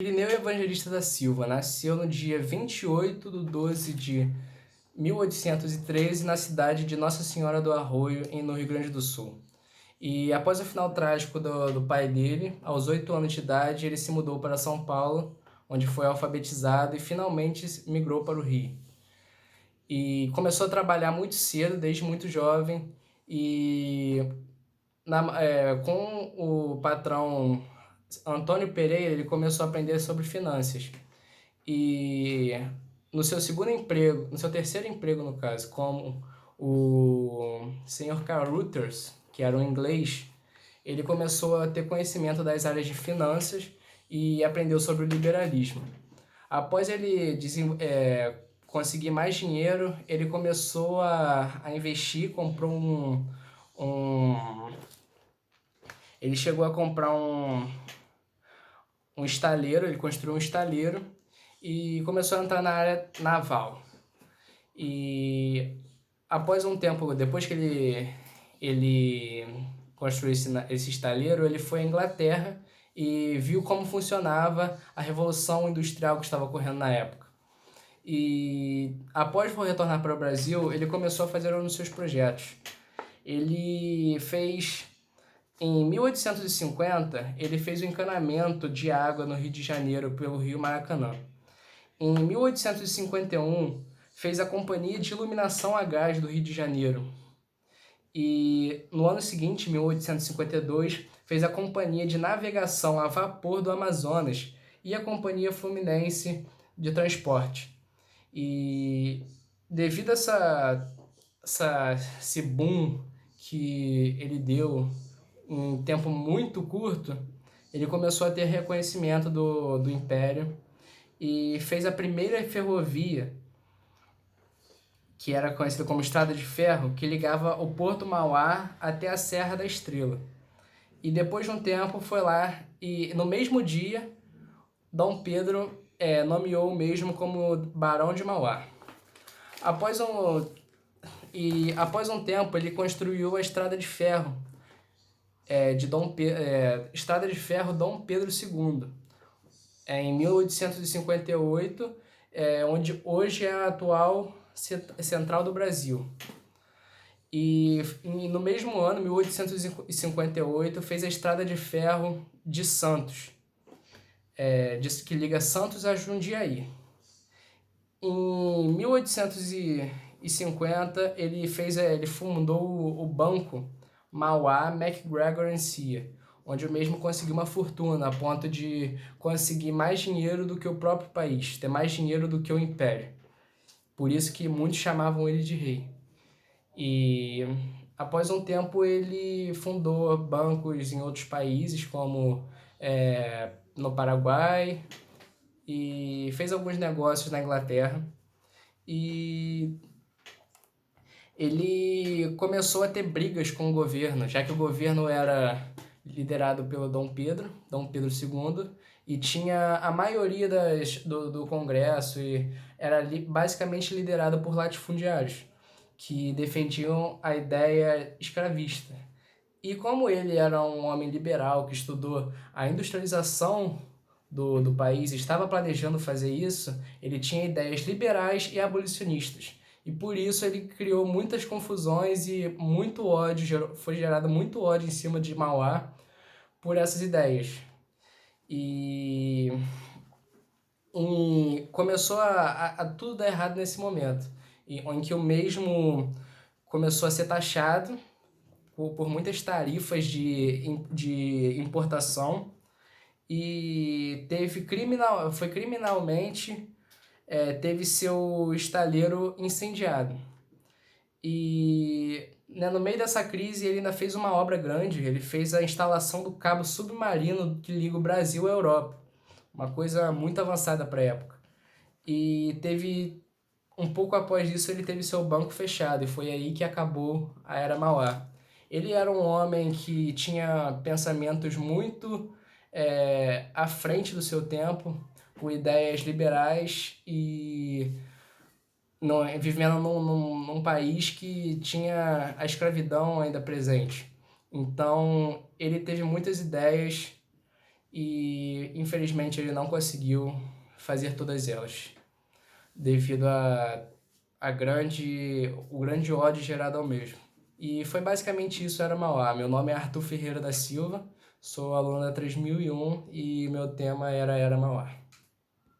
Irineu Evangelista da Silva nasceu no dia 28 de 12 de 1813 na cidade de Nossa Senhora do Arroio, no Rio Grande do Sul. E após o final trágico do pai dele, aos 8 anos de idade, ele se mudou para São Paulo, onde foi alfabetizado e finalmente migrou para o Rio. E começou a trabalhar muito cedo, desde muito jovem, e com o patrão Antônio Pereira, ele começou a aprender sobre finanças. E no seu segundo emprego, no seu terceiro emprego, no caso, como o Sr. Caruthers, que era um inglês, ele começou a ter conhecimento das áreas de finanças e aprendeu sobre o liberalismo. Após ele conseguir mais dinheiro, ele começou a investir, comprou ele chegou a comprar um estaleiro, ele construiu um estaleiro e começou a entrar na área naval. E após um tempo, depois que ele construiu esse estaleiro, ele foi à Inglaterra e viu como funcionava a Revolução Industrial que estava ocorrendo na época. E após retornar para o Brasil, ele começou a fazer um dos seus projetos. Ele fez, em 1850, ele fez o encanamento de água no Rio de Janeiro pelo Rio Maracanã. Em 1851, fez a Companhia de Iluminação a Gás do Rio de Janeiro. E no ano seguinte, 1852, fez a Companhia de Navegação a Vapor do Amazonas e a Companhia Fluminense de Transporte. E devido a esse boom que ele deu em um tempo muito curto, ele começou a ter reconhecimento do Império e fez a primeira ferrovia, que era conhecida como Estrada de Ferro, que ligava o Porto Mauá até a Serra da Estrela. E depois de um tempo foi lá e no mesmo dia Dom Pedro nomeou o mesmo como Barão de Mauá. Após um tempo ele construiu a Estrada de Ferro, Estrada de Ferro Dom Pedro II, em 1858, onde hoje é a atual Central do Brasil. E no mesmo ano, 1858, fez a Estrada de Ferro de Santos, que liga Santos a Jundiaí. Em 1850, ele fundou o Banco Mauá MacGregor Cia, onde o mesmo conseguiu uma fortuna, a ponto de conseguir mais dinheiro do que o próprio país, ter mais dinheiro do que o Império. Por isso que muitos chamavam ele de rei. E após um tempo ele fundou bancos em outros países, como no Paraguai, e fez alguns negócios na Inglaterra. E ele começou a ter brigas com o governo, já que o governo era liderado pelo Dom Pedro II, e tinha a maioria do Congresso e era basicamente liderado por latifundiários, que defendiam a ideia escravista. E como ele era um homem liberal que estudou a industrialização do país, estava planejando fazer isso, ele tinha ideias liberais e abolicionistas. E por isso ele criou muitas confusões e muito ódio, foi gerado muito ódio em cima de Mauá por essas ideias. E começou a tudo dar errado nesse momento, em que o mesmo começou a ser taxado por muitas tarifas de importação e foi criminalmente teve seu estaleiro incendiado. E no meio dessa crise ele ainda fez uma obra grande, ele fez a instalação do cabo submarino que liga o Brasil à Europa, uma coisa muito avançada para a época. E um pouco após isso ele teve seu banco fechado e foi aí que acabou a Era Mauá. Ele era um homem que tinha pensamentos muito à frente do seu tempo, com ideias liberais e vivendo num país que tinha a escravidão ainda presente. Então ele teve muitas ideias e infelizmente ele não conseguiu fazer todas elas, devido o grande ódio gerado ao mesmo. E foi basicamente isso, Era Mauá. Meu nome é Arthur Ferreira da Silva, sou aluno da 3001 e meu tema era Mauá.